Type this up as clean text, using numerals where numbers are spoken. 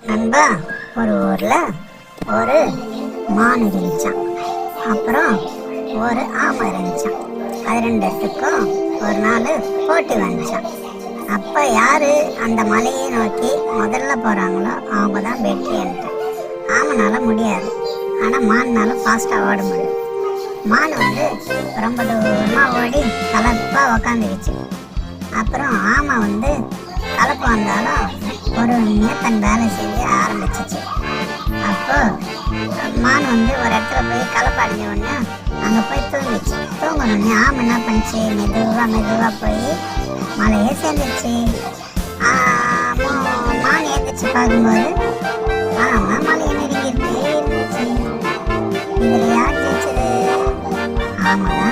நண்பா, ஒரு ஊரில் ஒரு மான் இருந்துச்சான். அப்புறம் ஒரு ஆமை இருந்துச்சான். அது ரெண்டுத்துக்கும் ஒரு நாள் போட்டி வந்துச்சான். அப்போ யார் அந்த மலையை நோக்கி முதல்ல போகிறாங்களோ அவங்க தான் வெற்றின்ட்டு. ஆமைனால முடியாது, ஆனால் மான்னால ஃபாஸ்ட்டாக ஓட முடியும். மான் ரொம்ப தூரமாக ஓடி கலப்பாக உக்காந்துக்கிச்சு. அப்புறம் ஆமை கலப்பு வந்தாலும் பொறுமையாக தன் வேலை செய்ய ஆரம்பிச்சிச்சு. அப்போ மான் ஒரு இடத்துல போய் கலப்பு அடைஞ்ச உடனே அங்கே போய் தூங்கிச்சு. தூங்கணுன்னே ஆமை என்ன பண்ணிச்சு, மெதுவாக போய் மலையே சேர்ந்துச்சு. மான் ஏந்திரிச்சு பார்க்கும்போது ஆமை மலையை நெருங்கிட்டே இருந்துச்சு. இதில் யார் ஜெயிச்சது? ஆமாம்.